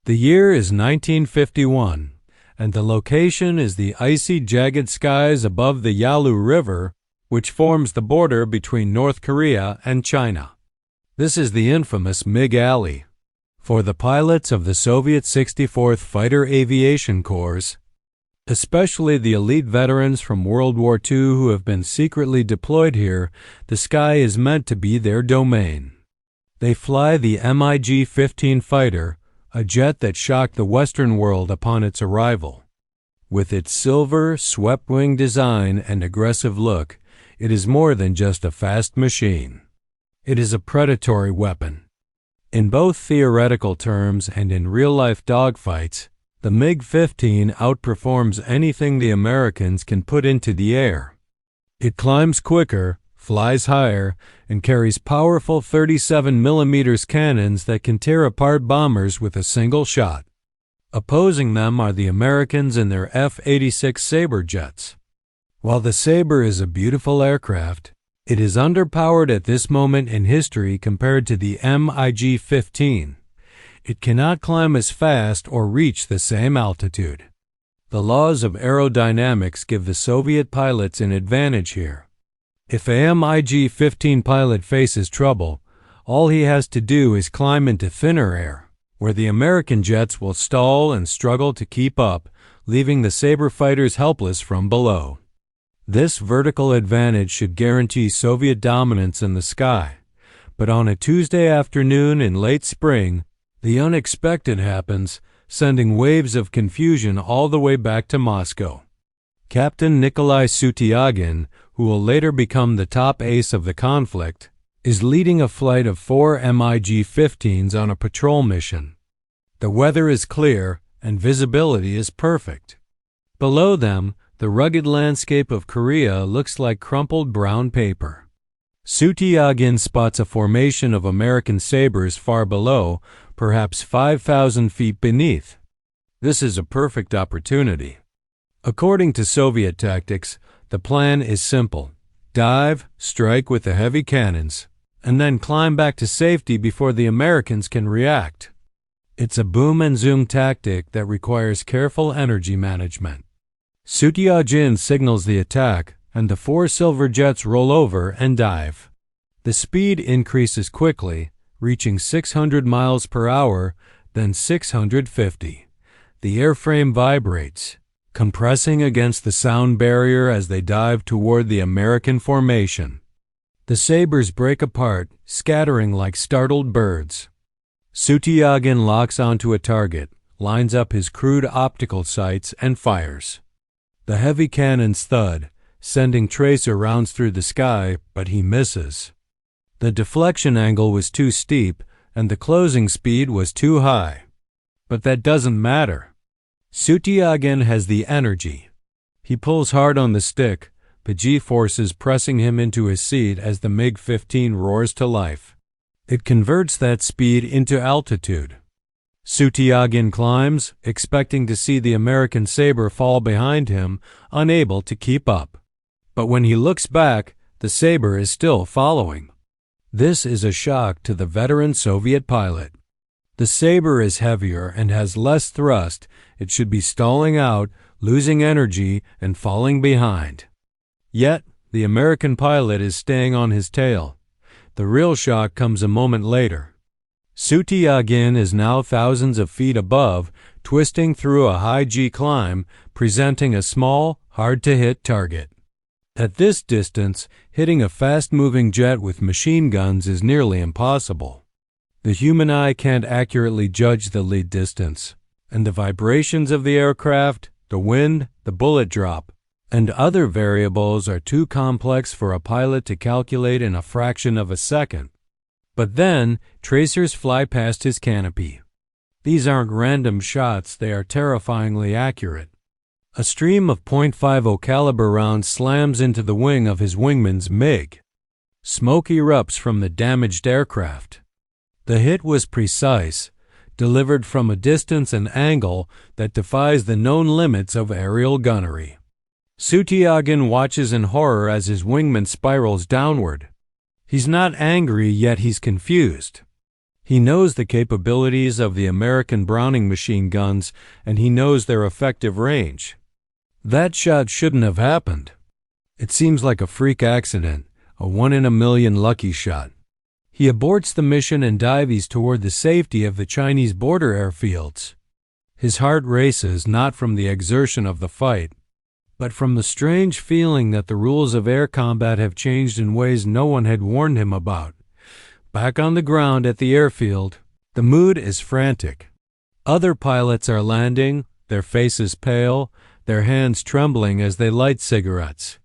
The year is 1951, and the location is the icy, jagged skies above the Yalu River, which forms the border between North Korea and China. This is the infamous MiG Alley. For the pilots of the Soviet 64th Fighter Aviation Corps, especially the elite veterans from World War II who have been secretly deployed here, the sky is meant to be their domain. They fly the MiG-15 fighter, a jet that shocked the Western world upon its arrival. With its silver, swept-wing design and aggressive look, it is more than just a fast machine. It is a predatory weapon. In both theoretical terms and in real-life dogfights, the MiG-15 outperforms anything the Americans can put into the air. It climbs quicker, flies higher, and carries powerful 37mm cannons that can tear apart bombers with a single shot. Opposing them are the Americans in their F-86 Sabre jets. While the Sabre is a beautiful aircraft, it is underpowered at this moment in history compared to the MiG-15. It cannot climb as fast or reach the same altitude. The laws of aerodynamics give the Soviet pilots an advantage here. If a MiG-15 pilot faces trouble, all he has to do is climb into thinner air, where the American jets will stall and struggle to keep up, leaving the Sabre fighters helpless from below. This vertical advantage should guarantee Soviet dominance in the sky, but on a Tuesday afternoon in late spring, the unexpected happens, sending waves of confusion all the way back to Moscow. Captain Nikolai Sutyagin, who will later become the top ace of the conflict, is leading a flight of 4 MiG-15s on a patrol mission. The weather is clear and visibility is perfect. Below them, the rugged landscape of Korea looks like crumpled brown paper. Sutyagin spots a formation of American Sabres far below, perhaps 5,000 feet beneath. This is a perfect opportunity. According to Soviet tactics, the plan is simple: dive, strike with the heavy cannons, and then climb back to safety before the Americans can react. It's a boom and zoom tactic that requires careful energy management. Sutyagin signals the attack, and the 4 silver jets roll over and dive. The speed increases quickly, reaching 600 miles per hour, then 650. The airframe vibrates, compressing against the sound barrier as they dive toward the American formation. The Sabres break apart, scattering like startled birds. Sutyagin locks onto a target, lines up his crude optical sights, and fires. The heavy cannons thud, sending tracer rounds through the sky, but he misses. The deflection angle was too steep, and the closing speed was too high. But that doesn't matter. Sutyagin has the energy. He pulls hard on the stick, the G-forces pressing him into his seat as the MiG-15 roars to life. It converts that speed into altitude. Sutyagin climbs, expecting to see the American Sabre fall behind him, unable to keep up. But when he looks back, the Sabre is still following. This is a shock to the veteran Soviet pilot. The Sabre is heavier and has less thrust. It should be stalling out, losing energy, and falling behind. Yet, the American pilot is staying on his tail. The real shock comes a moment later. Sutyagin is now thousands of feet above, twisting through a high G climb, presenting a small, hard-to-hit target. At this distance, hitting a fast-moving jet with machine guns is nearly impossible. The human eye can't accurately judge the lead distance, and the vibrations of the aircraft, the wind, the bullet drop, and other variables are too complex for a pilot to calculate in a fraction of a second. But then, tracers fly past his canopy. These aren't random shots, they are terrifyingly accurate. A stream of .50 caliber rounds slams into the wing of his wingman's MiG. Smoke erupts from the damaged aircraft. The hit was precise, delivered from a distance and angle that defies the known limits of aerial gunnery. Sutyagin watches in horror as his wingman spirals downward. He's not angry, yet he's confused. He knows the capabilities of the American Browning machine guns, and he knows their effective range. That shot shouldn't have happened. It seems like a freak accident, a one-in-a-million lucky shot. He aborts the mission and dives toward the safety of the Chinese border airfields. His heart races not from the exertion of the fight, but from the strange feeling that the rules of air combat have changed in ways no one had warned him about. Back on the ground at the airfield, the mood is frantic. Other pilots are landing, their faces pale, their hands trembling as they light cigarettes.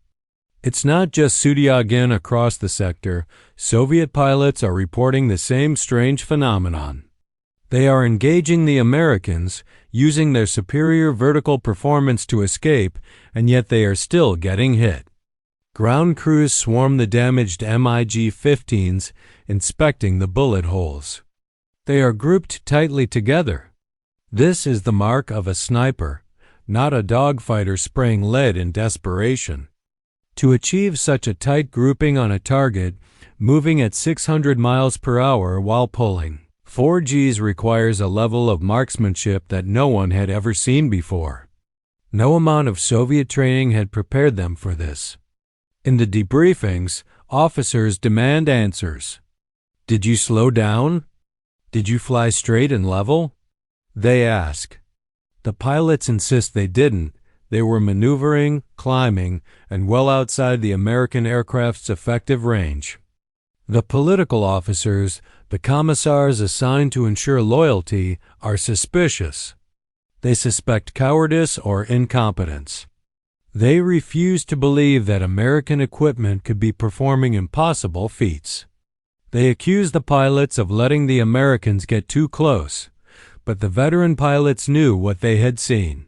It's not just Sudyagin across the sector. Soviet pilots are reporting the same strange phenomenon. They are engaging the Americans, using their superior vertical performance to escape, and yet they are still getting hit. Ground crews swarm the damaged MiG-15s, inspecting the bullet holes. They are grouped tightly together. This is the mark of a sniper, not a dogfighter spraying lead in desperation. To achieve such a tight grouping on a target, moving at 600 miles per hour while pulling 4 Gs requires a level of marksmanship that no one had ever seen before. No amount of Soviet training had prepared them for this. In the debriefings, officers demand answers. Did you slow down? Did you fly straight and level? They ask. The pilots insist they didn't. They were maneuvering, climbing, and well outside the American aircraft's effective range. The political officers, the commissars assigned to ensure loyalty, are suspicious. They suspect cowardice or incompetence. They refuse to believe that American equipment could be performing impossible feats. They accuse the pilots of letting the Americans get too close, but the veteran pilots knew what they had seen.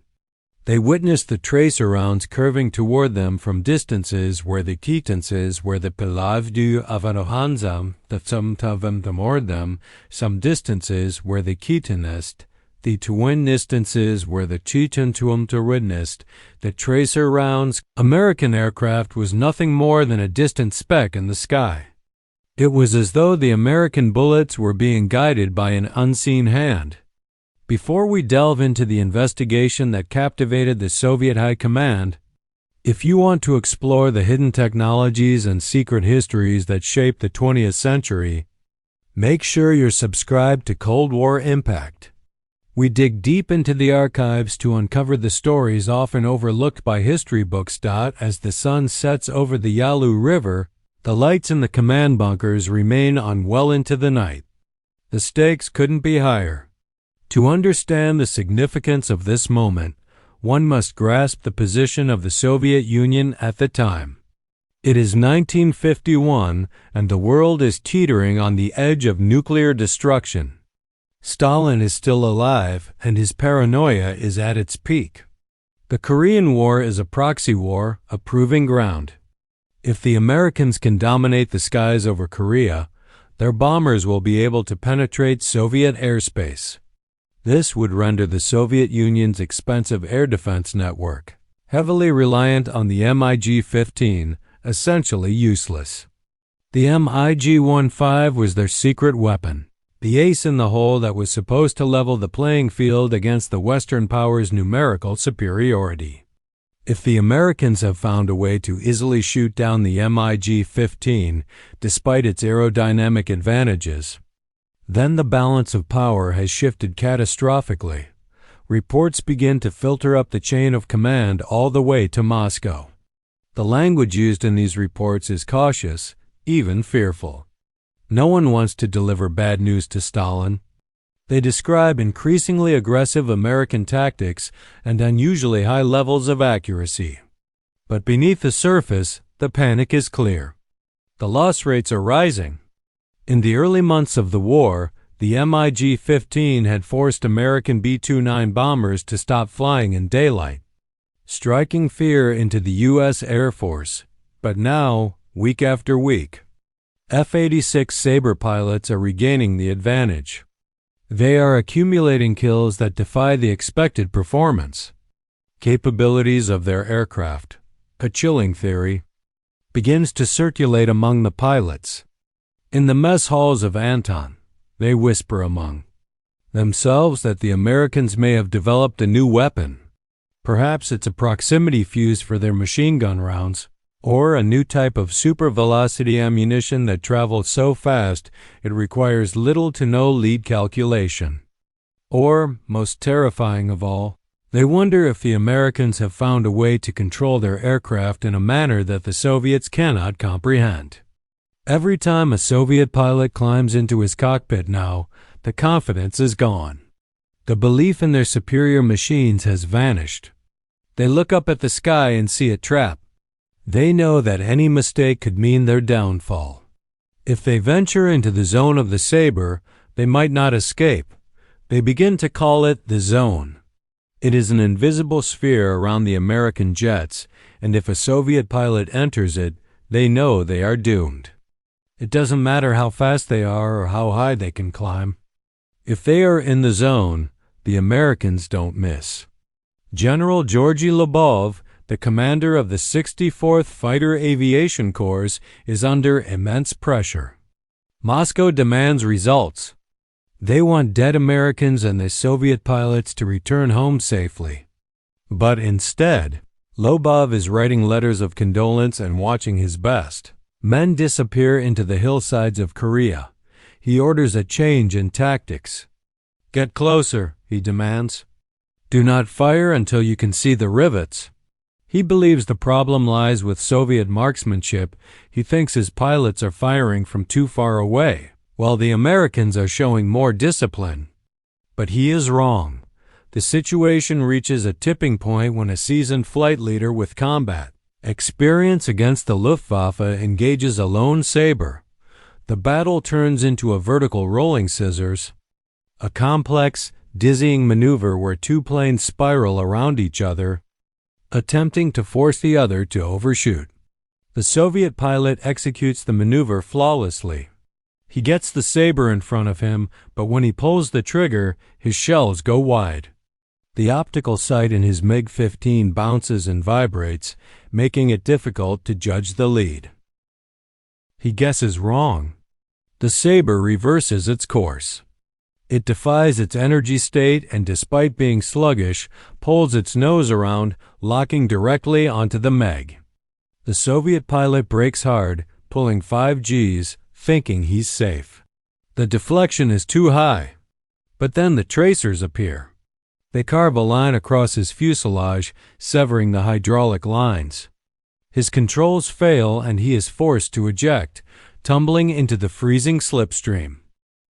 They witnessed the tracer rounds curving toward them from distances where the kitances were the pilavdu avanohanzam, the sumtavam tamordam, some distances where the kitanist, the twin distances where the chitantuum turidnist, the tracer rounds. American aircraft was nothing more than a distant speck in the sky. It was as though the American bullets were being guided by an unseen hand. Before we delve into the investigation that captivated the Soviet High Command, if you want to explore the hidden technologies and secret histories that shaped the 20th century, make sure you're subscribed to Cold War Impact. We dig deep into the archives to uncover the stories often overlooked by history books. As the sun sets over the Yalu River, the lights in the command bunkers remain on well into the night. The stakes couldn't be higher. To understand the significance of this moment, one must grasp the position of the Soviet Union at the time. It is 1951, and the world is teetering on the edge of nuclear destruction. Stalin is still alive, and his paranoia is at its peak. The Korean War is a proxy war, a proving ground. If the Americans can dominate the skies over Korea, their bombers will be able to penetrate Soviet airspace. This would render the Soviet Union's expensive air defense network, heavily reliant on the MiG-15, essentially useless. The MiG-15 was their secret weapon, the ace in the hole that was supposed to level the playing field against the Western powers' numerical superiority. If the Americans have found a way to easily shoot down the MiG-15, despite its aerodynamic advantages, then the balance of power has shifted catastrophically. Reports begin to filter up the chain of command all the way to Moscow. The language used in these reports is cautious, even fearful. No one wants to deliver bad news to Stalin. They describe increasingly aggressive American tactics and unusually high levels of accuracy. But beneath the surface, the panic is clear. The loss rates are rising. In the early months of the war, the MiG-15 had forced American B-29 bombers to stop flying in daylight, striking fear into the U.S. Air Force. But now, week after week, F-86 Sabre pilots are regaining the advantage. They are accumulating kills that defy the expected performance. Capabilities of their aircraft, a chilling theory, begins to circulate among the pilots. In the mess halls of Anton, They whisper among themselves that the Americans may have developed a new weapon. Perhaps it's a proximity fuse for their machine gun rounds, or a new type of super-velocity ammunition that travels so fast it requires little to no lead calculation. Or, most terrifying of all, they wonder if the Americans have found a way to control their aircraft in a manner that the Soviets cannot comprehend. Every time a Soviet pilot climbs into his cockpit now, the confidence is gone. The belief in their superior machines has vanished. They look up at the sky and see a trap. They know that any mistake could mean their downfall. If they venture into the zone of the Sabre, they might not escape. They begin to call it the zone. It is an invisible sphere around the American jets, and if a Soviet pilot enters it, they know they are doomed. It doesn't matter how fast they are or how high they can climb. If they are in the zone, the Americans don't miss. General Georgy Lobov, the commander of the 64th Fighter Aviation Corps, is under immense pressure. Moscow demands results. They want dead Americans and the Soviet pilots to return home safely. But instead, Lobov is writing letters of condolence and watching his best men disappear into the hillsides of Korea. He orders a change in tactics. "Get closer," he demands. "Do not fire until you can see the rivets." He believes the problem lies with Soviet marksmanship. He thinks his pilots are firing from too far away, while the Americans are showing more discipline. But he is wrong. The situation reaches a tipping point when a seasoned flight leader with combat experience against the Luftwaffe engages a lone Sabre. The battle turns into a vertical rolling scissors, a complex, dizzying maneuver where two planes spiral around each other, attempting to force the other to overshoot. The Soviet pilot executes the maneuver flawlessly. He gets the Sabre in front of him, but when he pulls the trigger, his shells go wide. The optical sight in his MiG-15 bounces and vibrates, making it difficult to judge the lead. He guesses wrong. The Sabre reverses its course. It defies its energy state and, despite being sluggish, pulls its nose around, locking directly onto the MiG. The Soviet pilot brakes hard, pulling 5 Gs, thinking he's safe. The deflection is too high. But then the tracers appear. They carve a line across his fuselage, severing the hydraulic lines. His controls fail and he is forced to eject, tumbling into the freezing slipstream.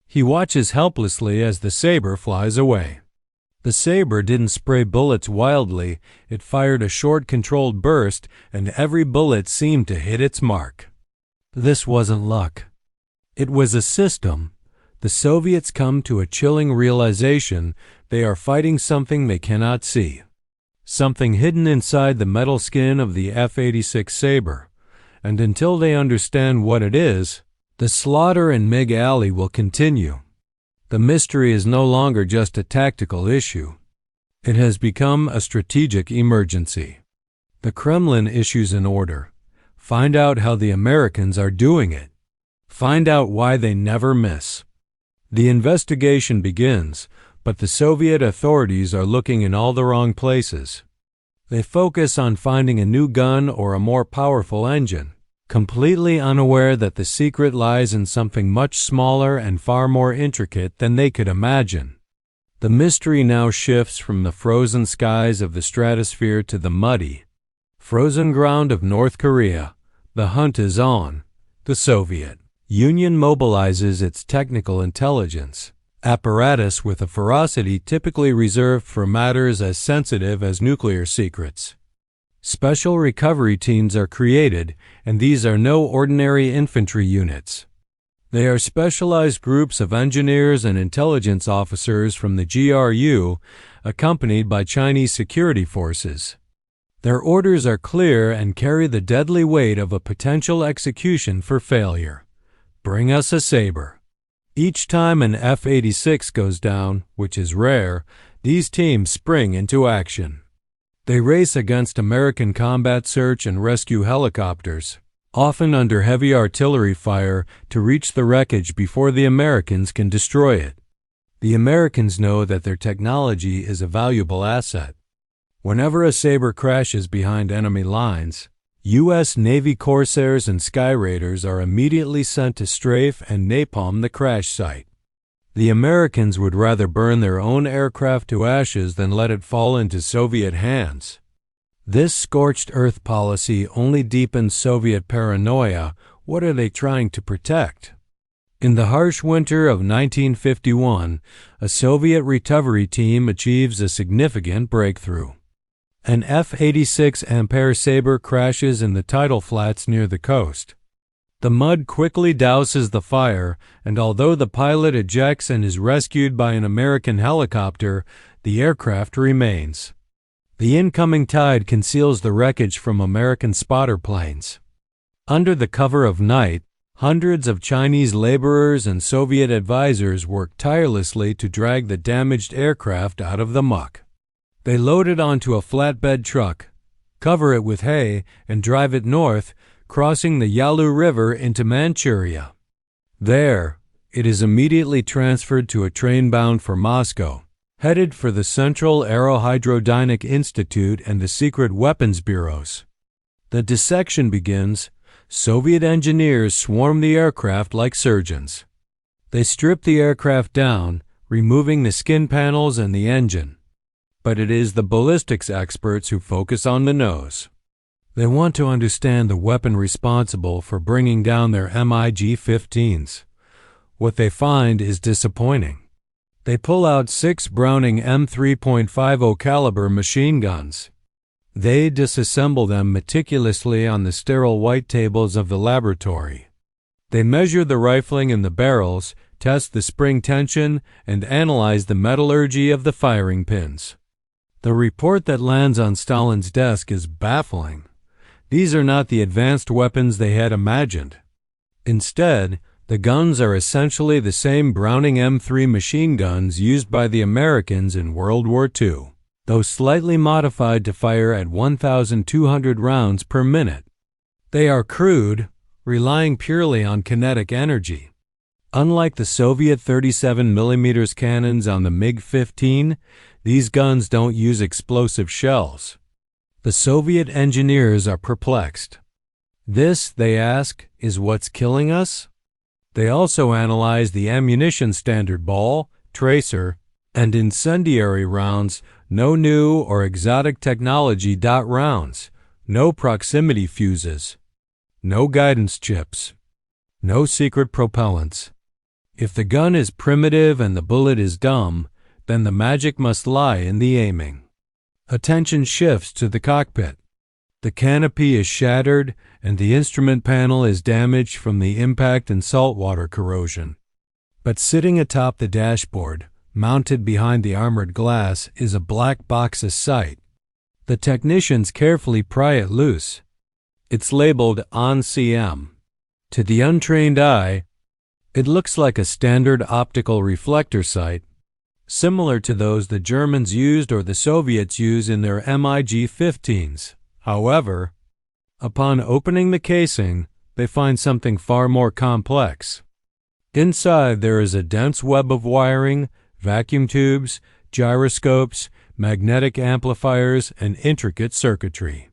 He watches helplessly as the Sabre flies away. The Sabre didn't spray bullets wildly. It fired a short controlled burst, and every bullet seemed to hit its mark. This wasn't luck. It was a system. The Soviets come to a chilling realization: they are fighting something they cannot see. Something hidden inside the metal skin of the F-86 Sabre. And until they understand what it is, the slaughter in MiG Alley will continue. The mystery is no longer just a tactical issue. It has become a strategic emergency. The Kremlin issues an order. Find out how the Americans are doing it. Find out why they never miss. The investigation begins, but the Soviet authorities are looking in all the wrong places. They focus on finding a new gun or a more powerful engine, completely unaware that the secret lies in something much smaller and far more intricate than they could imagine. The mystery now shifts from the frozen skies of the stratosphere to the muddy, frozen ground of North Korea. The hunt is on. The Soviet Union mobilizes its technical intelligence apparatus with a ferocity typically reserved for matters as sensitive as nuclear secrets. Special recovery teams are created, and these are no ordinary infantry units. They are specialized groups of engineers and intelligence officers from the GRU, accompanied by Chinese security forces. Their orders are clear and carry the deadly weight of a potential execution for failure. Bring us a Sabre. Each time an F-86 goes down, which is rare, these teams spring into action. They race against American combat search and rescue helicopters. often under heavy artillery fire to reach the wreckage before the Americans can destroy it. The Americans know that their technology is a valuable asset. Whenever a Sabre crashes behind enemy lines, U.S. Navy Corsairs and Sky Raiders are immediately sent to strafe and napalm the crash site. The Americans would rather burn their own aircraft to ashes than let it fall into Soviet hands. This scorched earth policy only deepens Soviet paranoia. What are they trying to protect? In the harsh winter of 1951, a Soviet recovery team achieves a significant breakthrough. An F-86 Sabre crashes in the tidal flats near the coast. The mud quickly douses the fire, and although the pilot ejects and is rescued by an American helicopter, the aircraft remains. The incoming tide conceals the wreckage from American spotter planes. Under the cover of night, hundreds of Chinese laborers and Soviet advisors work tirelessly to drag the damaged aircraft out of the muck. They load it onto a flatbed truck, cover it with hay, and drive it north, crossing the Yalu River into Manchuria. There, it is immediately transferred to a train bound for Moscow, headed for the Central Aerohydrodynamic Institute and the secret weapons bureaus. The dissection begins. Soviet engineers swarm the aircraft like surgeons. They strip the aircraft down, removing the skin panels and the engine. But it is the ballistics experts who focus on the nose. They want to understand the weapon responsible for bringing down their MiG-15s. What they find is disappointing. They pull out 6 Browning M3.50 caliber machine guns. They disassemble them meticulously on the sterile white tables of the laboratory. They measure the rifling in the barrels, test the spring tension, and analyze the metallurgy of the firing pins. The report that lands on Stalin's desk is baffling. These are not the advanced weapons they had imagined. Instead, the guns are essentially the same Browning M3 machine guns used by the Americans in World War II, though slightly modified to fire at 1,200 rounds per minute. They are crude, relying purely on kinetic energy. Unlike the Soviet 37mm cannons on the MiG-15, these guns don't use explosive shells. The Soviet engineers are perplexed. This, they ask, is what's killing us? They also analyze the ammunition standard ball, tracer, and incendiary rounds, no new or exotic technology dot rounds, no proximity fuses, no guidance chips, no secret propellants. If the gun is primitive and the bullet is dumb, then the magic must lie in the aiming. Attention shifts to the cockpit. The canopy is shattered and the instrument panel is damaged from the impact and saltwater corrosion. But sitting atop the dashboard, mounted behind the armored glass, is a black box of sight. The technicians carefully pry it loose. It's labeled on CM. To the untrained eye, it looks like a standard optical reflector sight, similar to those the Germans used or the Soviets use in their MiG-15s. However, upon opening the casing, they find something far more complex. Inside there is a dense web of wiring, vacuum tubes, gyroscopes, magnetic amplifiers, and intricate circuitry.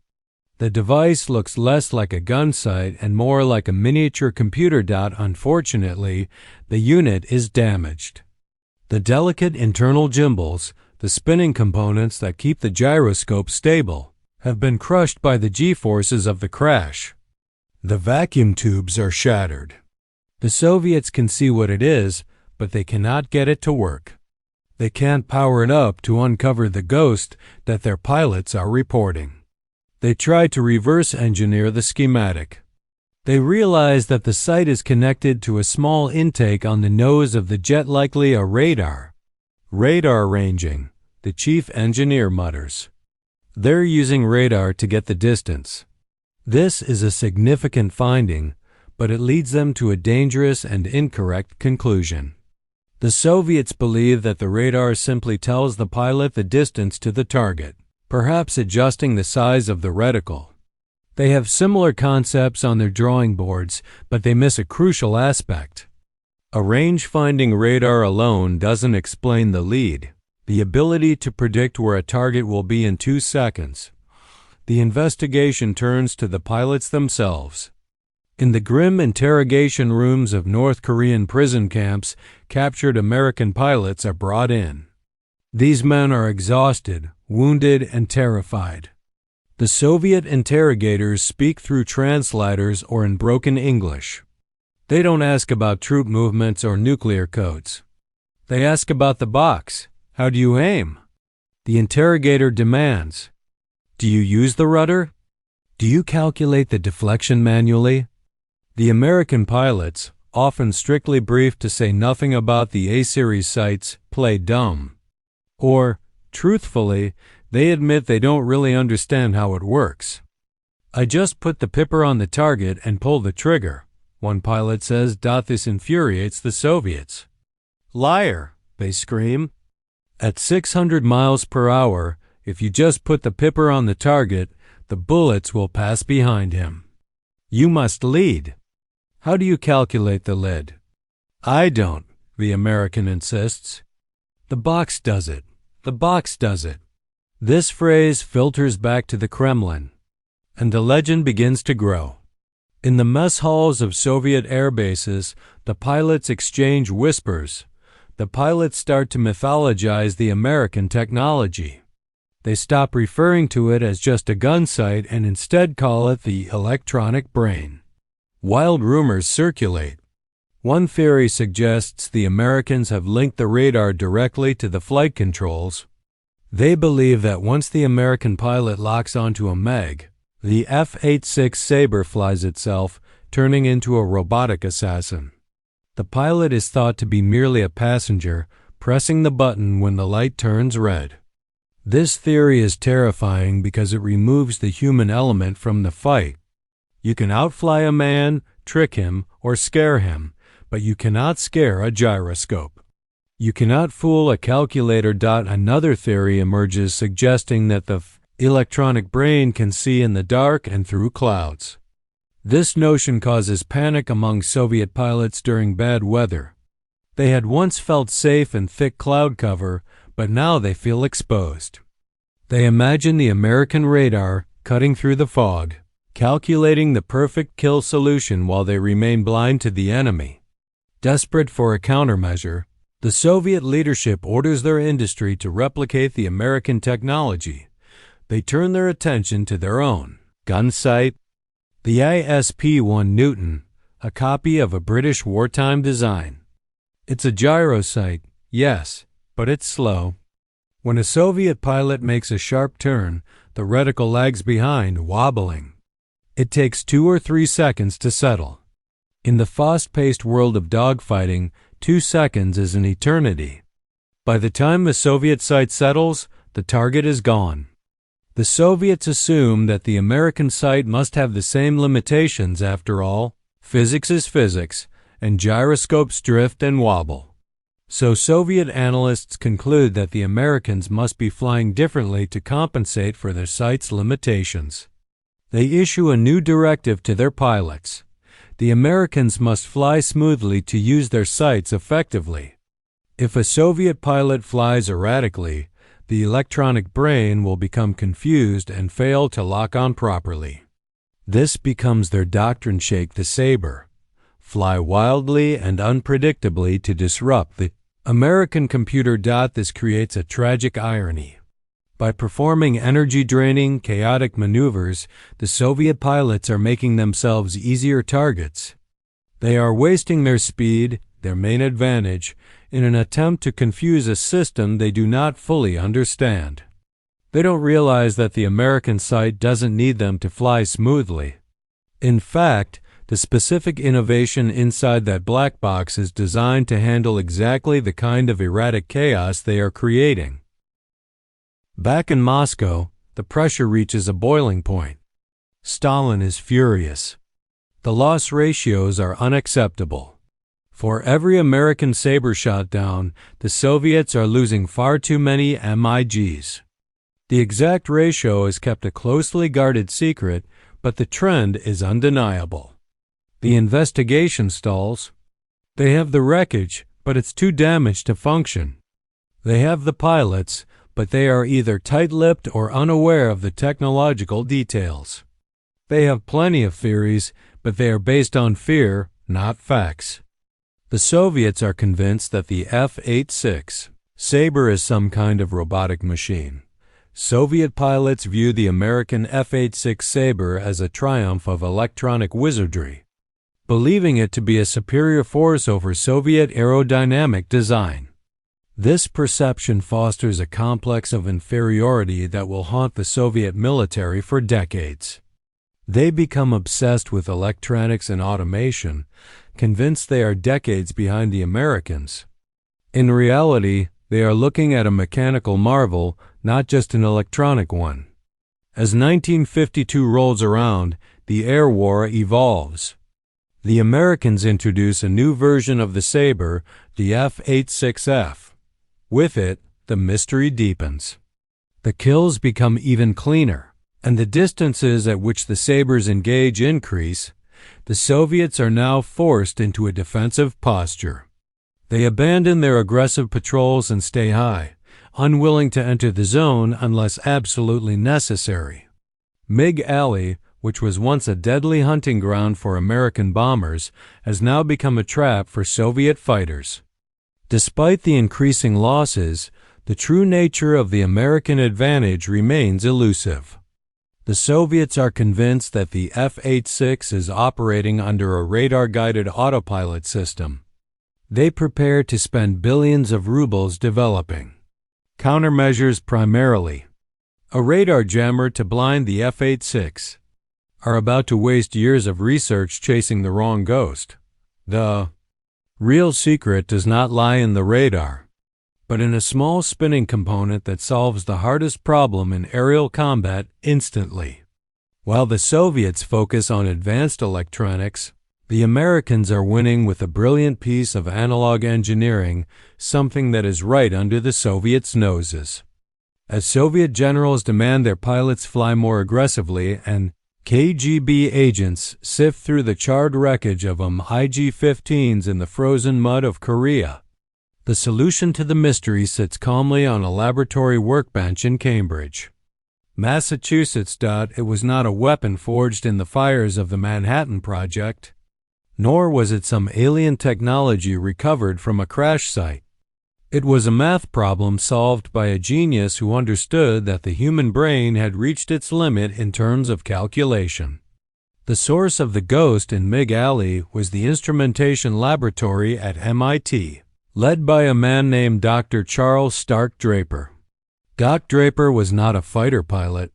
The device looks less like a gun sight and more like a miniature computer dot. Unfortunately, the unit is damaged. The delicate internal gimbals, the spinning components that keep the gyroscope stable, have been crushed by the G-forces of the crash. The vacuum tubes are shattered. The Soviets can see what it is, but they cannot get it to work. They can't power it up to uncover the ghost that their pilots are reporting. They try to reverse engineer the schematic. They realize that the sight is connected to a small intake on the nose of the jet, likely a radar. Radar ranging, the chief engineer mutters. They're using radar to get the distance. This is a significant finding, but it leads them to a dangerous and incorrect conclusion. The Soviets believe that the radar simply tells the pilot the distance to the target, perhaps adjusting the size of the reticle. They have similar concepts on their drawing boards, but they miss a crucial aspect. A range-finding radar alone doesn't explain the lead, the ability to predict where a target will be in 2 seconds. The investigation turns to the pilots themselves. In the grim interrogation rooms of North Korean prison camps, captured American pilots are brought in. These men are exhausted, wounded, and terrified. The Soviet interrogators speak through translators or in broken English. They don't ask about troop movements or nuclear codes. They ask about the box. How do you aim? The interrogator demands, do you use the rudder? Do you calculate the deflection manually? The American pilots, often strictly briefed to say nothing about the A-series sights, play dumb. Or, truthfully, they admit they don't really understand how it works. I just put the pipper on the target and pull the trigger, one pilot says. This infuriates the Soviets. Liar, they scream. At 600 miles per hour, if you just put the pipper on the target, the bullets will pass behind him. You must lead. How do you calculate the lead? I don't, the American insists. The box does it. The box does it. This phrase filters back to the Kremlin, and the legend begins to grow. In the mess halls of Soviet air bases, the pilots exchange whispers. The pilots start to mythologize the American technology. They stop referring to it as just a gun sight and instead call it the electronic brain. Wild rumors circulate. One theory suggests the Americans have linked the radar directly to the flight controls. They believe that once the American pilot locks onto a MiG, the F-86 Sabre flies itself, turning into a robotic assassin. The pilot is thought to be merely a passenger, pressing the button when the light turns red. This theory is terrifying because it removes the human element from the fight. You can outfly a man, trick him, or scare him, but you cannot scare a gyroscope. You cannot fool a calculator. Another theory emerges suggesting that the electronic brain can see in the dark and through clouds. This notion causes panic among Soviet pilots during bad weather. They had once felt safe in thick cloud cover, but now they feel exposed. They imagine the American radar cutting through the fog, calculating the perfect kill solution while they remain blind to the enemy. Desperate for a countermeasure, the Soviet leadership orders their industry to replicate the American technology. They turn their attention to their own gun sight, the ISP-1 Newton, a copy of a British wartime design. It's a gyro sight, yes, but it's slow. When a Soviet pilot makes a sharp turn, the reticle lags behind, wobbling. It takes 2 or 3 seconds to settle. In the fast-paced world of dogfighting, 2 seconds is an eternity. By the time the Soviet sight settles, the target is gone. The Soviets assume that the American sight must have the same limitations after all. Physics is physics, and gyroscopes drift and wobble. So Soviet analysts conclude that the Americans must be flying differently to compensate for their sight's limitations. They issue a new directive to their pilots. The Americans must fly smoothly to use their sights effectively. If a Soviet pilot flies erratically, the electronic brain will become confused and fail to lock on properly. This becomes their doctrine. Shake the Sabre. Fly wildly and unpredictably to disrupt the American computer. This creates a tragic irony. By performing energy-draining, chaotic maneuvers, the Soviet pilots are making themselves easier targets. They are wasting their speed, their main advantage, in an attempt to confuse a system they do not fully understand. They don't realize that the American sight doesn't need them to fly smoothly. In fact, the specific innovation inside that black box is designed to handle exactly the kind of erratic chaos they are creating. Back in Moscow, the pressure reaches a boiling point. Stalin is furious. The loss ratios are unacceptable. For every American Sabre shot down, the Soviets are losing far too many MiGs. The exact ratio is kept a closely guarded secret, but the trend is undeniable. The investigation stalls. They have the wreckage, but it's too damaged to function. They have the pilots, but they are either tight-lipped or unaware of the technological details. They have plenty of theories, but they are based on fear, not facts. The Soviets are convinced that the F-86 Sabre is some kind of robotic machine. Soviet pilots view the American F-86 Sabre as a triumph of electronic wizardry, believing it to be a superior force over Soviet aerodynamic design. This perception fosters a complex of inferiority that will haunt the Soviet military for decades. They become obsessed with electronics and automation, convinced they are decades behind the Americans. In reality, they are looking at a mechanical marvel, not just an electronic one. As 1952 rolls around, the air war evolves. The Americans introduce a new version of the Sabre, the F-86F. With it, the mystery deepens. The kills become even cleaner, and the distances at which the Sabres engage increase. The Soviets are now forced into a defensive posture. They abandon their aggressive patrols and stay high, unwilling to enter the zone unless absolutely necessary. MiG Alley, which was once a deadly hunting ground for American bombers, has now become a trap for Soviet fighters. Despite the increasing losses, the true nature of the American advantage remains elusive. The Soviets are convinced that the F-86 is operating under a radar-guided autopilot system. They prepare to spend billions of rubles developing countermeasures, primarily a radar jammer to blind the F-86, are about to waste years of research chasing the wrong ghost. The real secret does not lie in the radar, but in a small spinning component that solves the hardest problem in aerial combat instantly. While the Soviets focus on advanced electronics, the Americans are winning with a brilliant piece of analog engineering, something that is right under the Soviets' noses. As Soviet generals demand their pilots fly more aggressively and KGB agents sift through the charred wreckage of MiG-15s in the frozen mud of Korea, the solution to the mystery sits calmly on a laboratory workbench in Cambridge, Massachusetts. It was not a weapon forged in the fires of the Manhattan Project, nor was it some alien technology recovered from a crash site. It was a math problem solved by a genius who understood that the human brain had reached its limit in terms of calculation. The source of the ghost in MiG Alley was the instrumentation laboratory at MIT, led by a man named Dr. Charles Stark Draper. Doc Draper was not a fighter pilot.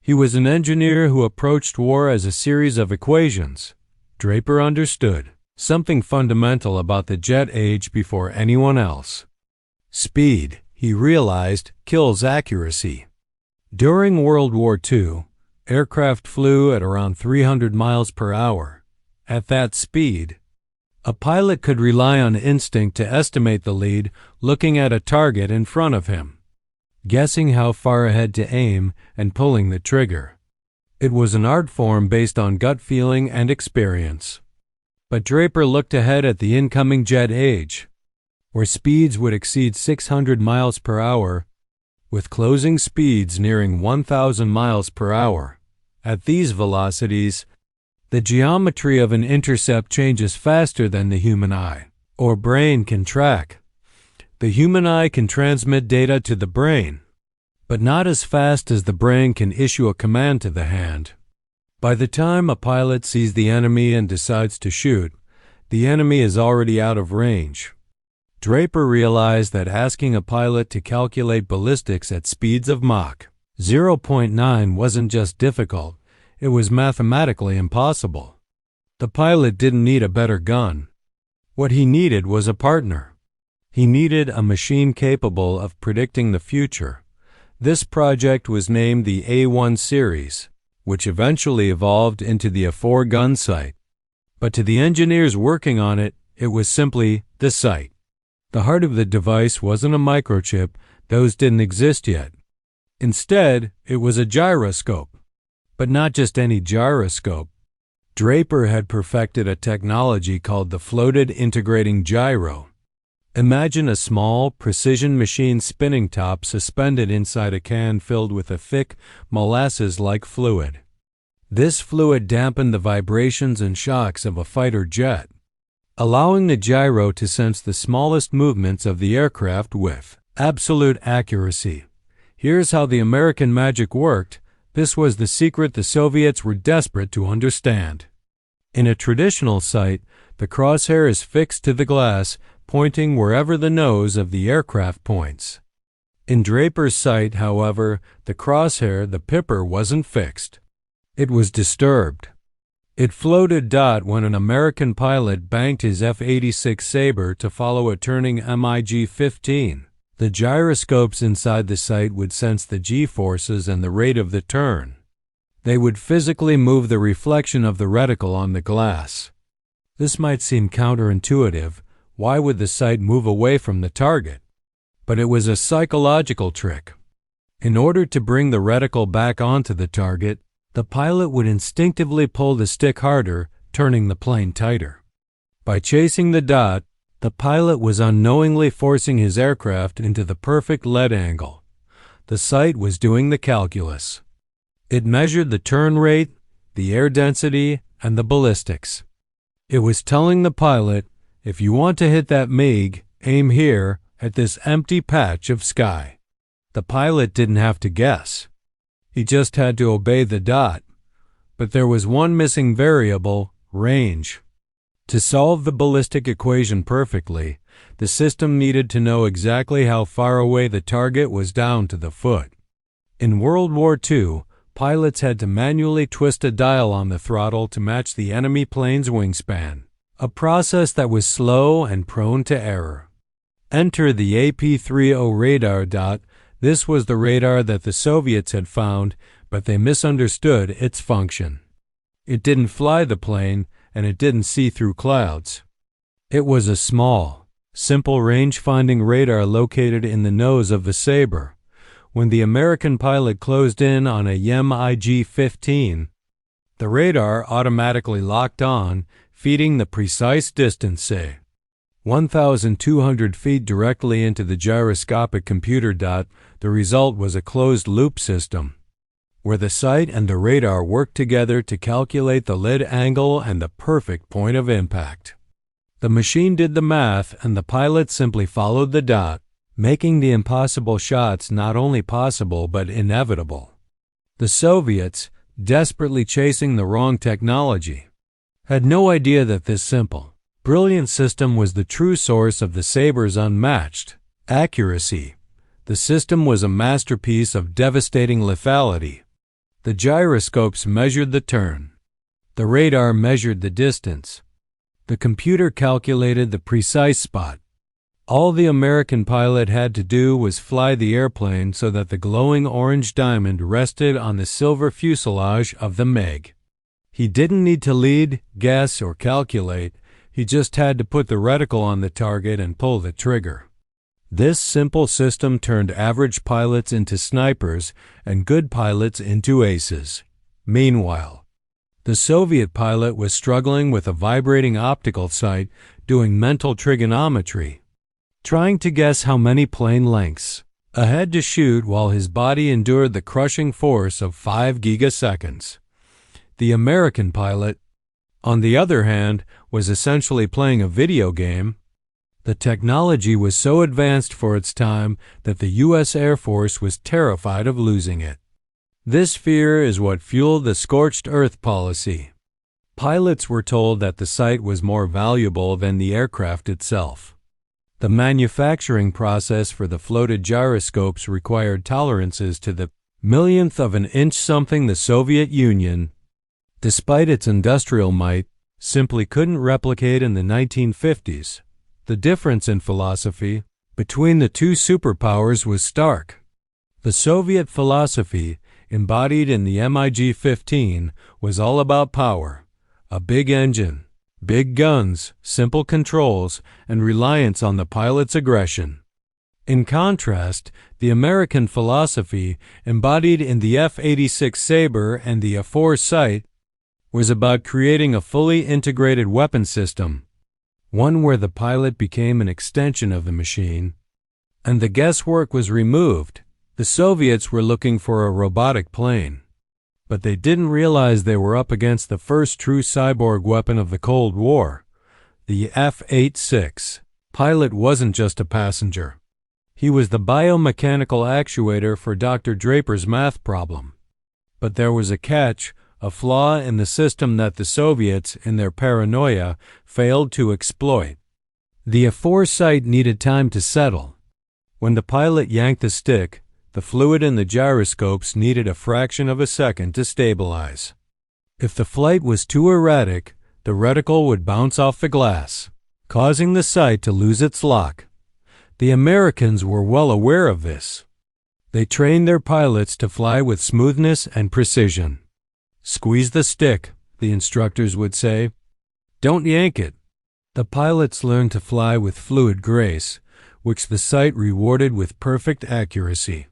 He was an engineer who approached war as a series of equations. Draper understood something fundamental about the jet age before anyone else. Speed, he realized, kills accuracy. During World War II, aircraft flew at around 300 miles per hour. At that speed, a pilot could rely on instinct to estimate the lead, looking at a target in front of him, guessing how far ahead to aim, and pulling the trigger. It was an art form based on gut feeling and experience. But Draper looked ahead at the incoming jet age, where speeds would exceed 600 miles per hour, with closing speeds nearing 1,000 miles per hour. At these velocities, the geometry of an intercept changes faster than the human eye or brain can track. The human eye can transmit data to the brain, but not as fast as the brain can issue a command to the hand. By the time a pilot sees the enemy and decides to shoot, the enemy is already out of range. Draper realized that asking a pilot to calculate ballistics at speeds of Mach 0.9 wasn't just difficult, it was mathematically impossible. The pilot didn't need a better gun. What he needed was a partner. He needed a machine capable of predicting the future. This project was named the A1 series, which eventually evolved into the A4 gun sight. But to the engineers working on it, it was simply the sight. The heart of the device wasn't a microchip, those didn't exist yet. Instead, it was a gyroscope. But not just any gyroscope. Draper had perfected a technology called the floated integrating gyro. Imagine a small, precision machine spinning top suspended inside a can filled with a thick, molasses-like fluid. This fluid dampened the vibrations and shocks of a fighter jet, allowing the gyro to sense the smallest movements of the aircraft with absolute accuracy. Here's how the American magic worked. This was the secret the Soviets were desperate to understand. In a traditional sight, the crosshair is fixed to the glass, pointing wherever the nose of the aircraft points. In Draper's sight, however, the crosshair, the pipper, wasn't fixed. It was disturbed. It floated when an American pilot banked his F-86 Sabre to follow a turning MiG-15. The gyroscopes inside the sight would sense the G-forces and the rate of the turn. They would physically move the reflection of the reticle on the glass. This might seem counterintuitive. Why would the sight move away from the target? But it was a psychological trick. In order to bring the reticle back onto the target, the pilot would instinctively pull the stick harder, turning the plane tighter. By chasing the dot, the pilot was unknowingly forcing his aircraft into the perfect lead angle. The sight was doing the calculus. It measured the turn rate, the air density, and the ballistics. It was telling the pilot, if you want to hit that MiG, aim here at this empty patch of sky. The pilot didn't have to guess. He just had to obey the dot. But there was one missing variable: range. To solve the ballistic equation perfectly, the system needed to know exactly how far away the target was down to the foot. In World War II, pilots had to manually twist a dial on the throttle to match the enemy plane's wingspan, a process that was slow and prone to error. Enter the AP-30 radar. This was the radar that the Soviets had found, but they misunderstood its function. It didn't fly the plane, and it didn't see through clouds. It was a small, simple range-finding radar located in the nose of the Sabre. When the American pilot closed in on a MiG-15, the radar automatically locked on, feeding the precise distance, say 1,200 feet, directly into the gyroscopic computer. The result was a closed-loop system, where the sight and the radar worked together to calculate the lead angle and the perfect point of impact. The machine did the math, and the pilot simply followed the dot, making the impossible shots not only possible but inevitable. The Soviets, desperately chasing the wrong technology, had no idea that this simple, brilliant system was the true source of the Sabre's unmatched accuracy. The system was a masterpiece of devastating lethality. The gyroscopes measured the turn. The radar measured the distance. The computer calculated the precise spot. All the American pilot had to do was fly the airplane so that the glowing orange diamond rested on the silver fuselage of the MiG. He didn't need to lead, guess, or calculate. He just had to put the reticle on the target and pull the trigger. This simple system turned average pilots into snipers and good pilots into aces. Meanwhile, the Soviet pilot was struggling with a vibrating optical sight, doing mental trigonometry, trying to guess how many plane lengths ahead to shoot while his body endured the crushing force of 5 gigaseconds. The American pilot, on the other hand, was essentially playing a video game. The technology was so advanced for its time that the U.S. Air Force was terrified of losing it. This fear is what fueled the scorched earth policy. Pilots were told that the sight was more valuable than the aircraft itself. The manufacturing process for the floated gyroscopes required tolerances to the millionth of an inch, something the Soviet Union, despite its industrial might, simply couldn't replicate in the 1950s. The difference in philosophy between the two superpowers was stark. The Soviet philosophy, embodied in the MiG-15, was all about power, a big engine, big guns, simple controls, and reliance on the pilot's aggression. In contrast, the American philosophy, embodied in the F-86 Sabre and the A4 sight, was about creating a fully integrated weapon system, one where the pilot became an extension of the machine, and the guesswork was removed. The Soviets were looking for a robotic plane, but they didn't realize they were up against the first true cyborg weapon of the Cold War. The F-86 pilot wasn't just a passenger. He was the biomechanical actuator for Dr. Draper's math problem. But there was a catch, a flaw in the system that the Soviets, in their paranoia, failed to exploit. The A4 sight needed time to settle. When the pilot yanked the stick, the fluid in the gyroscopes needed a fraction of a second to stabilize. If the flight was too erratic, the reticle would bounce off the glass, causing the sight to lose its lock. The Americans were well aware of this. They trained their pilots to fly with smoothness and precision. "Squeeze the stick," the instructors would say. "Don't yank it." The pilots learned to fly with fluid grace, which the sight rewarded with perfect accuracy.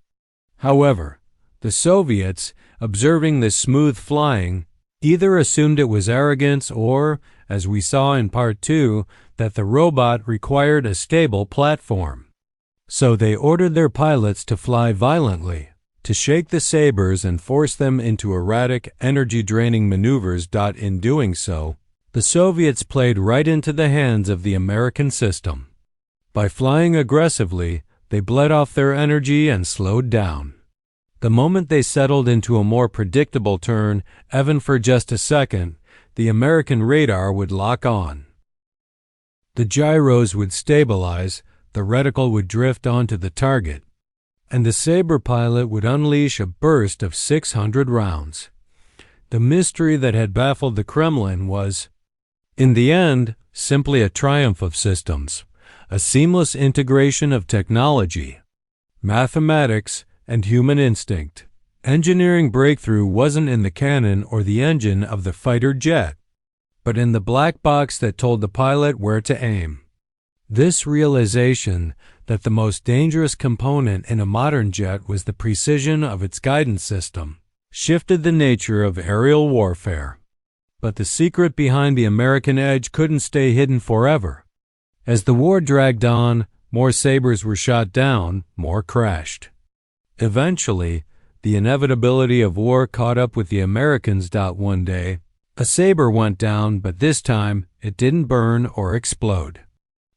However, the Soviets, observing this smooth flying, either assumed it was arrogance or, as we saw in Part 2, that the robot required a stable platform. So they ordered their pilots to fly violently, to shake the Sabres and force them into erratic, energy-draining maneuvers. In doing so, the Soviets played right into the hands of the American system. By flying aggressively, they bled off their energy and slowed down. The moment they settled into a more predictable turn, even for just a second, the American radar would lock on. The gyros would stabilize, the reticle would drift onto the target, and the Sabre pilot would unleash a burst of 600 rounds. The mystery that had baffled the Kremlin was, in the end, simply a triumph of systems, a seamless integration of technology, mathematics, and human instinct. Engineering breakthrough wasn't in the cannon or the engine of the fighter jet, but in the black box that told the pilot where to aim. This realization that the most dangerous component in a modern jet was the precision of its guidance system shifted the nature of aerial warfare. But the secret behind the American edge couldn't stay hidden forever. As the war dragged on, more Sabres were shot down, more crashed. Eventually, the inevitability of war caught up with the Americans. One day, a Sabre went down, but this time it didn't burn or explode.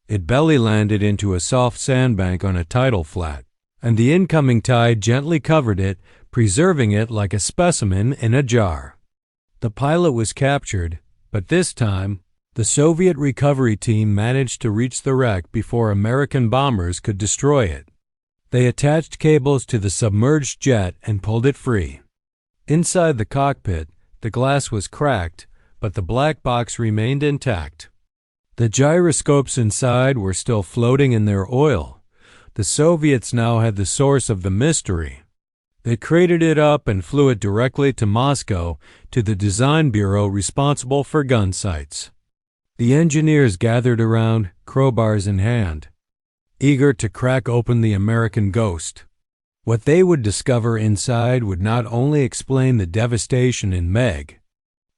It belly landed into a soft sandbank on a tidal flat, and the incoming tide gently covered it, preserving it like a specimen in a jar. The pilot was captured, but this time, the Soviet recovery team managed to reach the wreck before American bombers could destroy it. They attached cables to the submerged jet and pulled it free. Inside the cockpit, the glass was cracked, but the black box remained intact. The gyroscopes inside were still floating in their oil. The Soviets now had the source of the mystery. They crated it up and flew it directly to Moscow, to the design bureau responsible for gun sights. The engineers gathered around, crowbars in hand, eager to crack open the American ghost. What they would discover inside would not only explain the devastation in MiG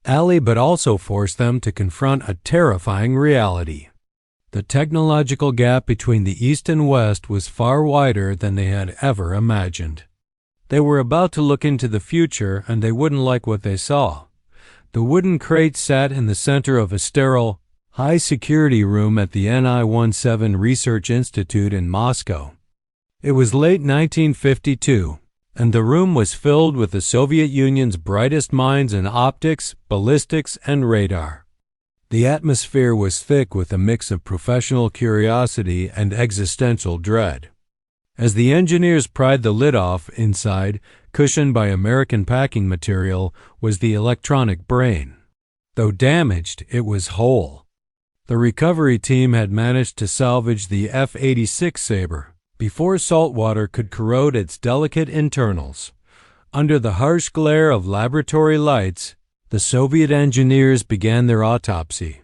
Alley, but also force them to confront a terrifying reality. The technological gap between the East and West was far wider than they had ever imagined. They were about to look into the future, and they wouldn't like what they saw. The wooden crate sat in the center of a sterile, high-security room at the NI-17 Research Institute in Moscow. It was late 1952, and the room was filled with the Soviet Union's brightest minds in optics, ballistics, and radar. The atmosphere was thick with a mix of professional curiosity and existential dread. As the engineers pried the lid off, inside, cushioned by American packing material, was the electronic brain. Though damaged, it was whole. The recovery team had managed to salvage the F-86 Sabre before salt water could corrode its delicate internals. Under the harsh glare of laboratory lights, the Soviet engineers began their autopsy.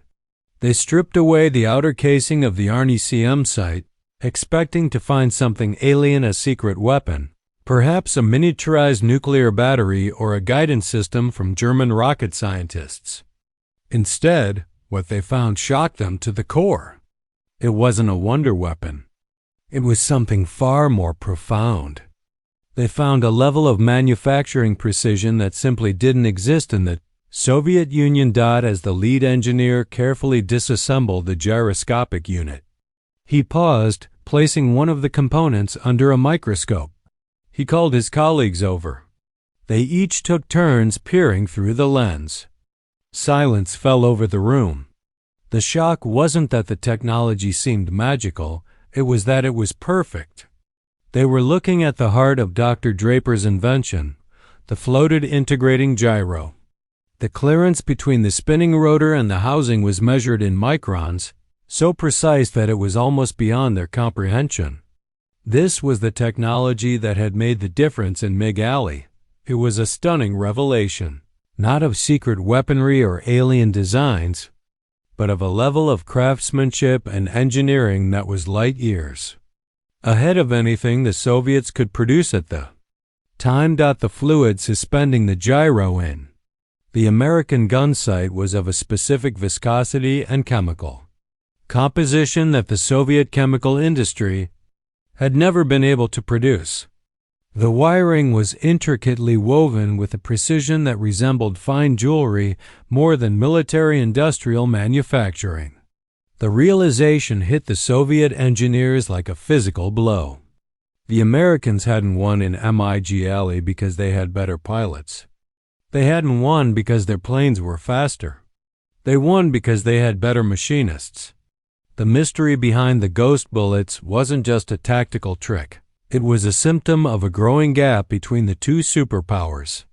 They stripped away the outer casing of the RNCM sight, expecting to find something alien, a secret weapon, perhaps a miniaturized nuclear battery or a guidance system from German rocket scientists. Instead, what they found shocked them to the core. It wasn't a wonder weapon. It was something far more profound. They found a level of manufacturing precision that simply didn't exist in the Soviet Union. As the lead engineer carefully disassembled the gyroscopic unit, he paused, placing one of the components under a microscope. He called his colleagues over. They each took turns peering through the lens. Silence fell over the room. The shock wasn't that the technology seemed magical, it was that it was perfect. They were looking at the heart of Dr. Draper's invention, the floated integrating gyro. The clearance between the spinning rotor and the housing was measured in microns, so precise that it was almost beyond their comprehension. This was the technology that had made the difference in MiG Alley. It was a stunning revelation, not of secret weaponry or alien designs, but of a level of craftsmanship and engineering that was light years ahead of anything the Soviets could produce at the time. The fluid suspending the gyro in the American gun sight was of a specific viscosity and chemical composition that the Soviet chemical industry had never been able to produce. The wiring was intricately woven with a precision that resembled fine jewelry more than military-industrial manufacturing. The realization hit the Soviet engineers like a physical blow. The Americans hadn't won in MiG Alley because they had better pilots. They hadn't won because their planes were faster. They won because they had better machinists. The mystery behind the ghost bullets wasn't just a tactical trick. It was a symptom of a growing gap between the two superpowers.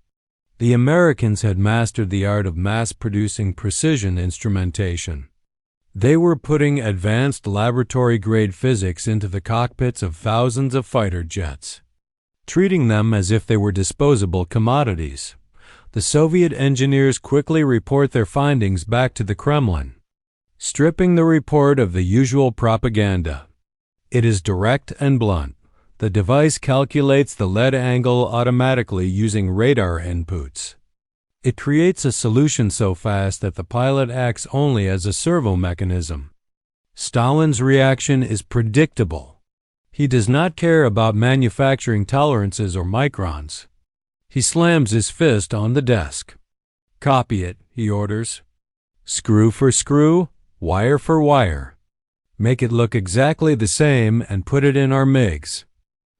The Americans had mastered the art of mass-producing precision instrumentation. They were putting advanced laboratory-grade physics into the cockpits of thousands of fighter jets, treating them as if they were disposable commodities. The Soviet engineers quickly report their findings back to the Kremlin, stripping the report of the usual propaganda. It is direct and blunt. The device calculates the lead angle automatically using radar inputs. It creates a solution so fast that the pilot acts only as a servo mechanism. Stalin's reaction is predictable. He does not care about manufacturing tolerances or microns. He slams his fist on the desk. "Copy it," he orders. "Screw for screw, wire for wire. Make it look exactly the same and put it in our MiGs."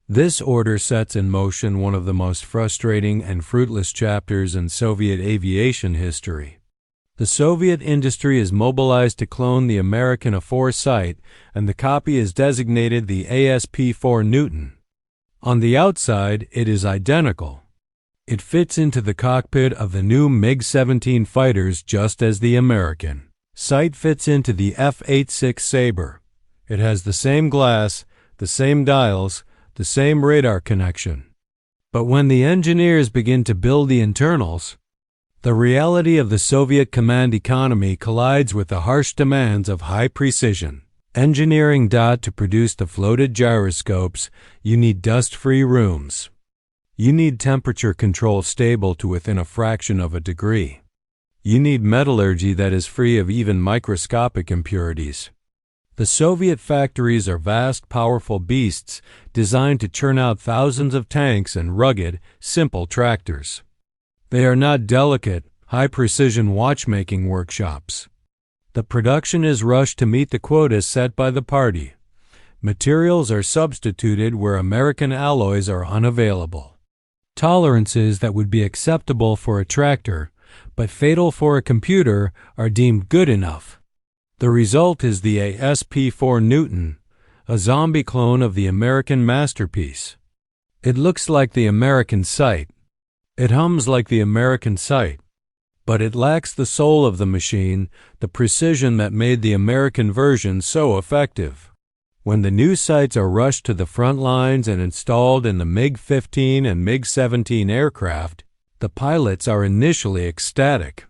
This order sets in motion one of the most frustrating and fruitless chapters in Soviet aviation history. The Soviet industry is mobilized to clone the American F-86 Sabre, and the copy is designated the ASP-4 Newton. On the outside, it is identical. It fits into the cockpit of the new MiG-17 fighters just as the American sight fits into the F-86 Sabre. It has the same glass, the same dials, the same radar connection. But when the engineers begin to build the internals, the reality of the Soviet command economy collides with the harsh demands of high precision engineering. To produce the floated gyroscopes, you need dust-free rooms. You need temperature control stable to within a fraction of a degree. You need metallurgy that is free of even microscopic impurities. The Soviet factories are vast, powerful beasts designed to churn out thousands of tanks and rugged, simple tractors. They are not delicate, high-precision watchmaking workshops. The production is rushed to meet the quotas set by the party. Materials are substituted where American alloys are unavailable. Tolerances that would be acceptable for a tractor, but fatal for a computer, are deemed good enough. The result is the ASP-4 Newton, a zombie clone of the American masterpiece. It looks like the American sight. It hums like the American sight. But it lacks the soul of the machine, the precision that made the American version so effective. When the new sights are rushed to the front lines and installed in the MiG-15 and MiG-17 aircraft, the pilots are initially ecstatic.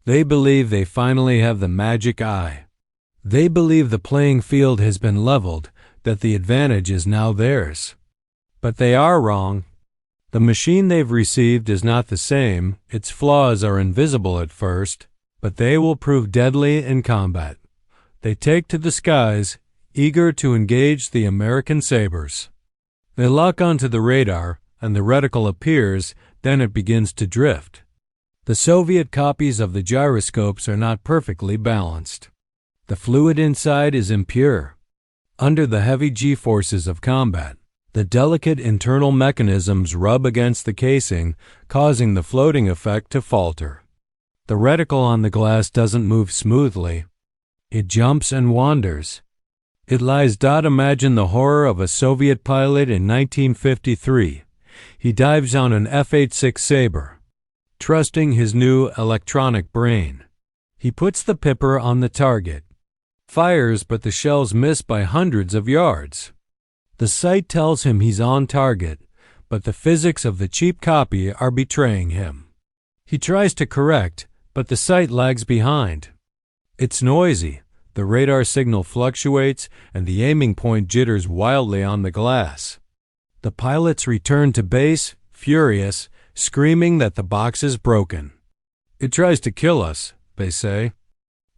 They believe they finally have the magic eye. They believe the playing field has been leveled, that the advantage is now theirs. But they are wrong. The machine they've received is not the same, its flaws are invisible at first, but they will prove deadly in combat. They take to the skies, eager to engage the American Sabres. They lock onto the radar, and the reticle appears, then it begins to drift. The Soviet copies of the gyroscopes are not perfectly balanced. The fluid inside is impure. Under the heavy G-forces of combat, the delicate internal mechanisms rub against the casing, causing the floating effect to falter. The reticle on the glass doesn't move smoothly. It jumps and wanders. It lies. Imagine the horror of a Soviet pilot in 1953. He dives on an F-86 Sabre, trusting his new electronic brain. He puts the pipper on the target, fires, but the shells miss by hundreds of yards. The sight tells him he's on target, but the physics of the cheap copy are betraying him. He tries to correct, but the sight lags behind. It's noisy, the radar signal fluctuates, and the aiming point jitters wildly on the glass. The pilots return to base, furious, screaming that the box is broken. It tries to kill us, they say.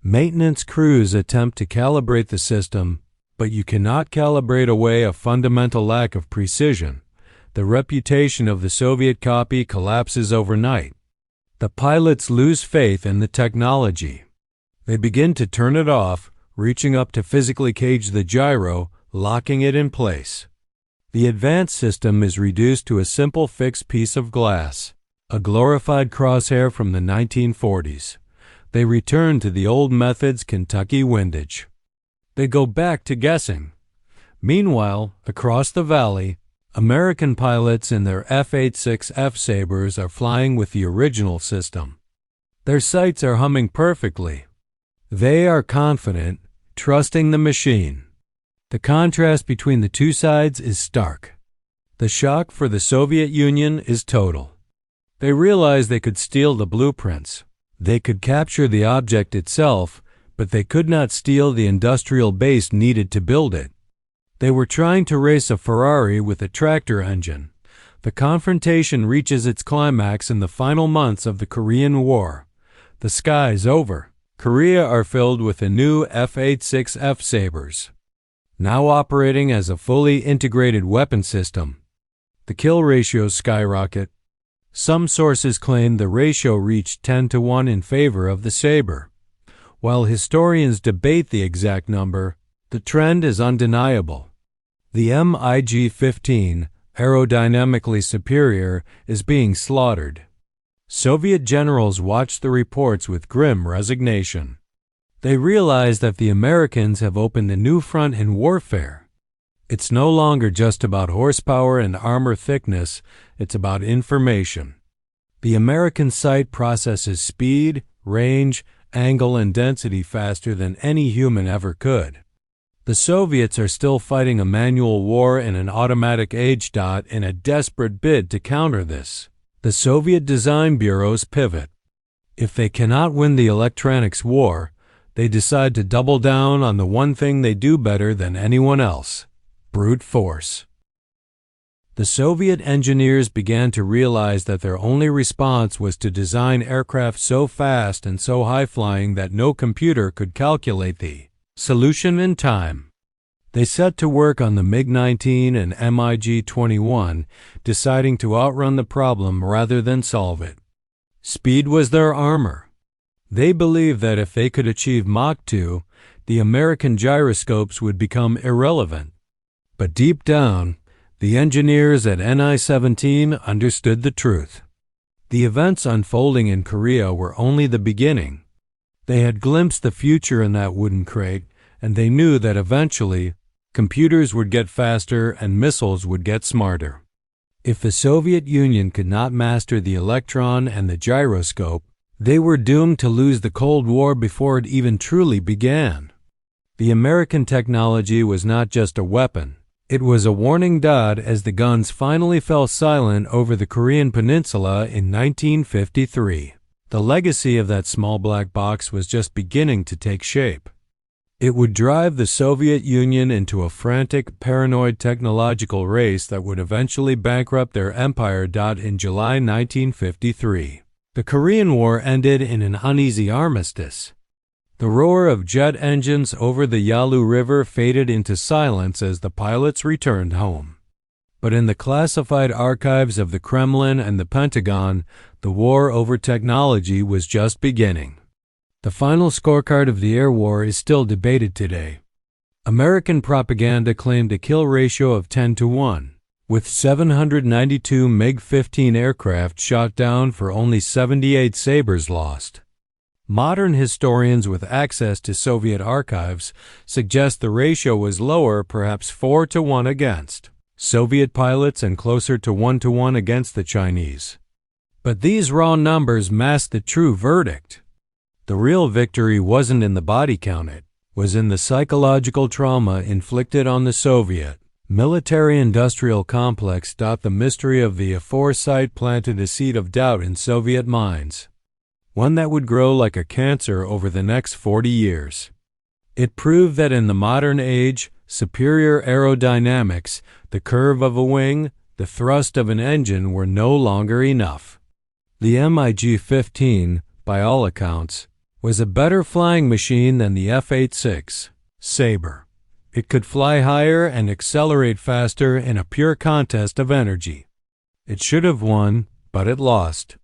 Maintenance crews attempt to calibrate the system, but you cannot calibrate away a fundamental lack of precision. The reputation of the Soviet copy collapses overnight. The pilots lose faith in the technology. They begin to turn it off, reaching up to physically cage the gyro, locking it in place. The advanced system is reduced to a simple fixed piece of glass, a glorified crosshair from the 1940s. They return to the old method's Kentucky windage. They go back to guessing. Meanwhile, across the valley, American pilots in their F-86 F Sabres are flying with the original system. Their sights are humming perfectly. They are confident, trusting the machine. The contrast between the two sides is stark. The shock for the Soviet Union is total. They realize they could steal the blueprints. They could capture the object itself, but they could not steal the industrial base needed to build it. They were trying to race a Ferrari with a tractor engine. The confrontation reaches its climax in the final months of the Korean War. The sky's over. Korea are filled with the new F-86 F Sabres, now operating as a fully integrated weapon system. The kill ratios skyrocket. Some sources claim the ratio reached 10-1 in favor of the Sabre. While historians debate the exact number, the trend is undeniable. The MiG-15, aerodynamically superior, is being slaughtered. Soviet generals watch the reports with grim resignation. They realize that the Americans have opened a new front in warfare. It's no longer just about horsepower and armor thickness, it's about information. The American sight processes speed, range, angle, and density faster than any human ever could. The Soviets are still fighting a manual war in an automatic age in a desperate bid to counter this. The Soviet design bureaus pivot. If they cannot win the electronics war, they decide to double down on the one thing they do better than anyone else: brute force. The Soviet engineers began to realize that their only response was to design aircraft so fast and so high-flying that no computer could calculate the solution in time. They set to work on the MiG-19 and MiG-21, deciding to outrun the problem rather than solve it. Speed was their armor. They believed that if they could achieve Mach 2, the American gyroscopes would become irrelevant. But deep down, the engineers at NI-17 understood the truth. The events unfolding in Korea were only the beginning. They had glimpsed the future in that wooden crate, and they knew that eventually, computers would get faster and missiles would get smarter. If the Soviet Union could not master the electron and the gyroscope, they were doomed to lose the Cold War before it even truly began. The American technology was not just a weapon. It was a warning dot as the guns finally fell silent over the Korean peninsula in 1953. The legacy of that small black box was just beginning to take shape. It would drive the Soviet Union into a frantic, paranoid technological race that would eventually bankrupt their empire. In July 1953, the Korean War ended in an uneasy armistice. The roar of jet engines over the Yalu River faded into silence as the pilots returned home. But in the classified archives of the Kremlin and the Pentagon, the war over technology was just beginning. The final scorecard of the air war is still debated today. American propaganda claimed a kill ratio of 10-1, with 792 MiG-15 aircraft shot down for only 78 Sabres lost. Modern historians with access to Soviet archives suggest the ratio was lower, perhaps 4-1 against Soviet pilots and closer to 1-1 against the Chinese. But these raw numbers mask the true verdict. The real victory wasn't in the body count, it was in the psychological trauma inflicted on the Soviet military-industrial complex. The mystery of the aforesight planted a seed of doubt in Soviet minds, one that would grow like a cancer over the next 40 years. It proved that in the modern age, superior aerodynamics, the curve of a wing, the thrust of an engine were no longer enough. The MiG-15, by all accounts, was a better flying machine than the F-86 Sabre. It could fly higher and accelerate faster in a pure contest of energy. It should have won, but it lost.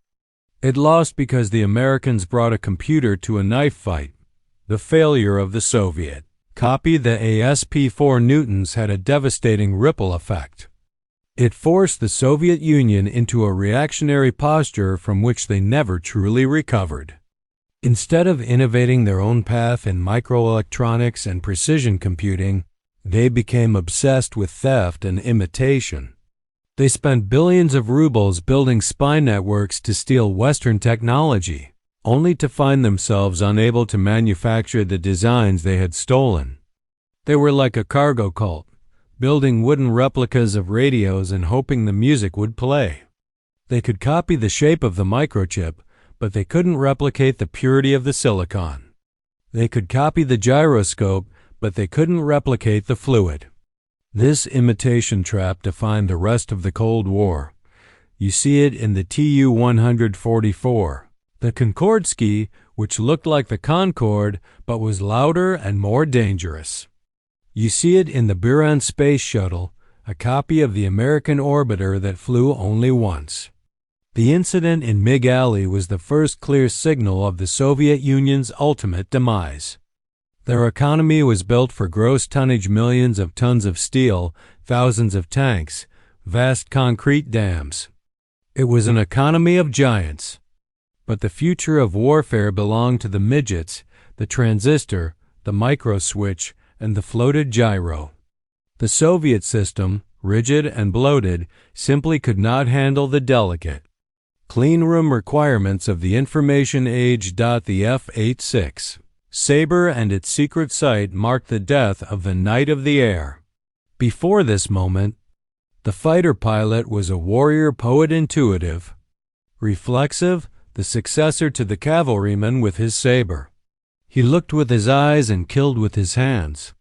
It lost because the Americans brought a computer to a knife fight. The failure of the Soviet copy, the ASP-4 Newtons, had a devastating ripple effect. It forced the Soviet Union into a reactionary posture from which they never truly recovered. Instead of innovating their own path in microelectronics and precision computing, they became obsessed with theft and imitation. They spent billions of rubles building spy networks to steal Western technology, only to find themselves unable to manufacture the designs they had stolen. They were like a cargo cult, building wooden replicas of radios and hoping the music would play. They could copy the shape of the microchip, but they couldn't replicate the purity of the silicon. They could copy the gyroscope, but they couldn't replicate the fluid. This imitation trap defined the rest of the Cold War. You see it in the Tu-144, the Concordski, which looked like the Concorde but was louder and more dangerous. You see it in the Buran space shuttle, a copy of the American orbiter that flew only once. The incident in MiG Alley was the first clear signal of the Soviet Union's ultimate demise. Their economy was built for gross tonnage, millions of tons of steel, thousands of tanks, vast concrete dams. It was an economy of giants. But the future of warfare belonged to the midgets, the transistor, the microswitch, and the floated gyro. The Soviet system, rigid and bloated, simply could not handle the delicate cleanroom requirements of the information age. The F-86 Sabre and its secret site marked the death of the Knight of the Air. Before this moment, the fighter pilot was a warrior poet, intuitive, reflexive, the successor to the cavalryman with his saber. He looked with his eyes and killed with his hands.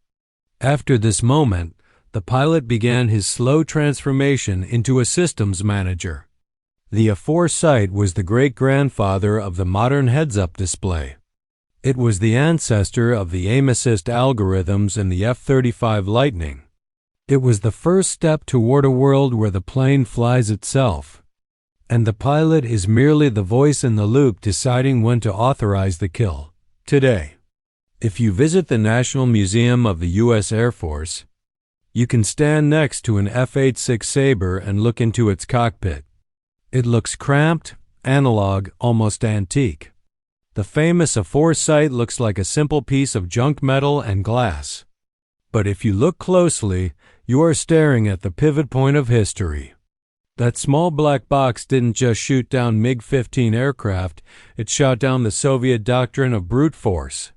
After this moment, the pilot began his slow transformation into a systems manager. The aforesight was the great-grandfather of the modern heads-up display. It was the ancestor of the aim-assist algorithms in the F-35 Lightning. It was the first step toward a world where the plane flies itself, and the pilot is merely the voice in the loop deciding when to authorize the kill. Today, if you visit the National Museum of the U.S. Air Force, you can stand next to an F-86 Sabre and look into its cockpit. It looks cramped, analog, almost antique. The famous aforesight looks like a simple piece of junk metal and glass. But if you look closely, you are staring at the pivot point of history. That small black box didn't just shoot down MiG-15 aircraft, it shot down the Soviet doctrine of brute force.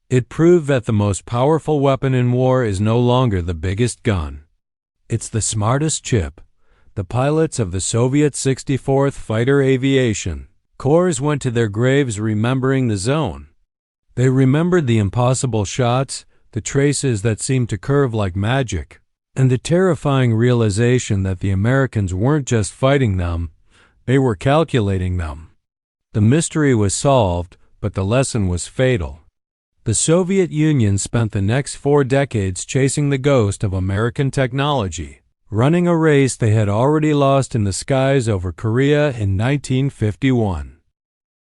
It proved that the most powerful weapon in war is no longer the biggest gun. It's the smartest chip. The pilots of the Soviet 64th Fighter Aviation Corps went to their graves remembering the zone. They remembered the impossible shots, the traces that seemed to curve like magic, and the terrifying realization that the Americans weren't just fighting them, they were calculating them. The mystery was solved, but the lesson was fatal. The Soviet Union spent the next 4 decades chasing the ghost of American technology, running a race they had already lost in the skies over Korea in 1951.